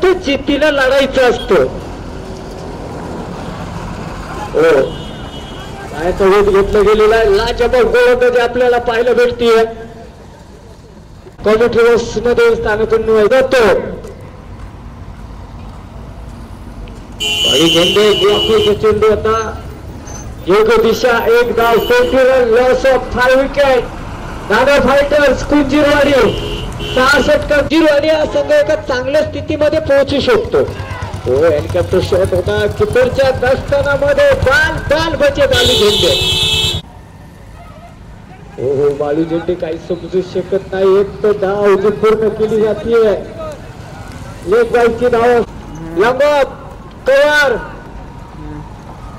तो जिद्दीनं लढायचं असतं. हो काय तवत घेतलं गेलेलं आहे. लाजबाब गोलंदाजी आपल्याला पाहायला भेटतीये. कॉमेंट्री बॉक्स मध्ये स्थानातून जातो. झेंडे ब्लॉकचा चेंडू होता. योग्य दिशा, एक धाव, 20 रन, लॉस ऑफ 5 विकेट. दादा फायटर्स कुंजीरवाडी 6 षटकार. कुंजीरवाडी हा संघ एका चांगल्या स्थितीमध्ये पोहोचू शकतो. हो हेलिकॉप्टर शॉट होता. किपरच्या दस्तानामध्ये बाल बचत आली झेंडे. हो बालू झेंडे काही समजू शकत नाही. एक तर धाव जी पूर्ण केली जाते. लेग बाईची धाव, लंबॉप कव्हर.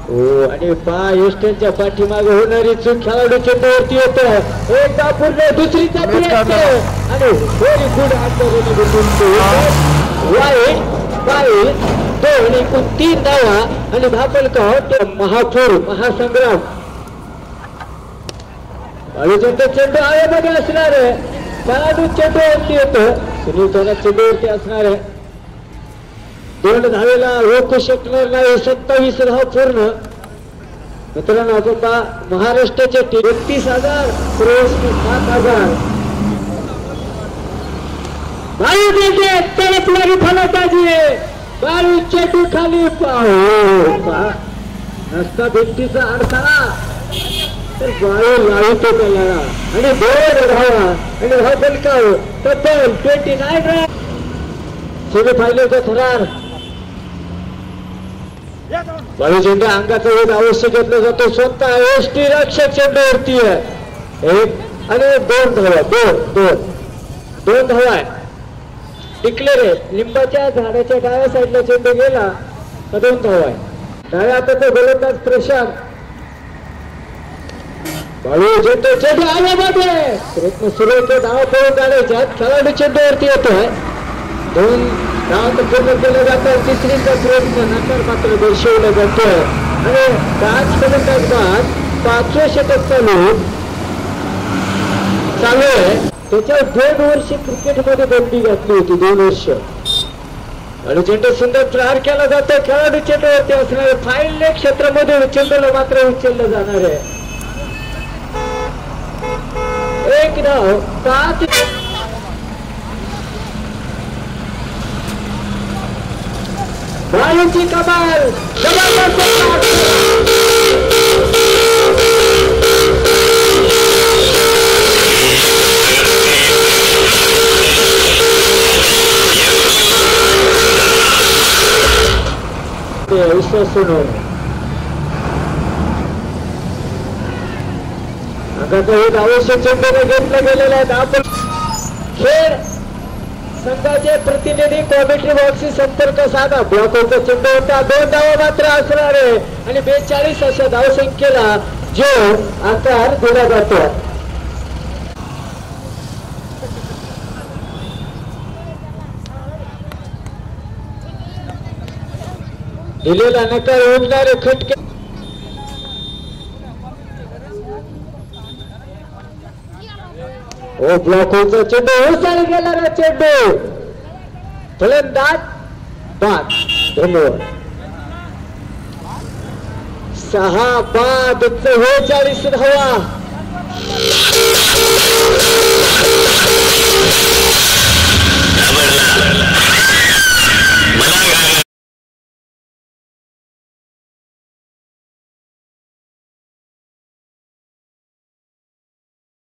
हो आणि एस्टनच्या पाठीमागे होणारी चूक खेळाडू चेंडूवरती होतो. एक धाव पूर्ण, दुसरीचा प्रयत्न आणि व्हेरी गुड वाईट 2 एकूण 3 धावा आणि धापलकर महासंग्राम. बाळूचंद चेंडू हवेमध्ये असणार आहे. खेळाडू चेंडूवरती येतो. सुनील तोंडा चेंडूवरती असणार आहे. 2 धावेला रोखू शकणार नाही. 27 धाव पूर्ण. मित्रांनो आपण पहा महाराष्ट्राच्या 33,000 7,000. बाळू झेंडे तडपणारी फलंदाजी. बाळू चेंडू खाली नसता भिंतीचा अडथळा तर बाळू लावतो त्याला आणि 2 धावा आणि धाव फलकाव तब्बल 29 रन. सेमीफायनलचा थरार. बाळू झेंडे अंगाचा वेध अवश्य घेतला जातो. स्वतः एसटी रक्षक चेंडूवरती आहे. 1 आणि 2 धावा. 2 धावा आहे. डिक्लेअर आहे. लिंबाच्या झाडाच्या डाव्या साईडला चेंडू गेला 2 धावा आहे. डाव्या हाताचा गोलंदाज प्रशांत. बाळू झेंडे चेंडू हवेमध्ये प्रयत्न सुरू होतो. धावा पळून काढायच्या. खेळाडू चेंडूवरती येतोय. 2 धावा पूर्ण केलं जातं. तिसरीचा प्रयत्न नंतर मात्र दर्शवला जातोय आणि 5 फलंदाज बाद 5वें षटक चालू आहे. त्याच्यावर 2 वर्ष क्रिकेटमध्ये बंदी घातली होती. 2 वर्ष. आणि चेंडू सुंदर प्रहार केला जातो. खेळाडू चेंडूवरती असणारे फाईल लेग क्षेत्रामध्ये चेंडूला मात्र उचललं जाणार आहे. 1 धाव 5. बाळूची कमाल आवश्यक चेंडूने घेतलं गेलेलं आहे. आपण खेळ संघाचे प्रतिनिधी कॉमेंट्री बॉक्सशी संपर्क साधा. ब्लॉकचा चेंडू होता. 2 धावा मात्र असणार आहे आणि 42 अशा धावसंख्येला जो आकार दिला जातो. दिलेला नकार उडणारे खटके. ओ ब्लॉकचा चेंडू उसळी गेला चेंडू. फलंदाज बाद. धन्यवाद. 6 बाद 44 धावा.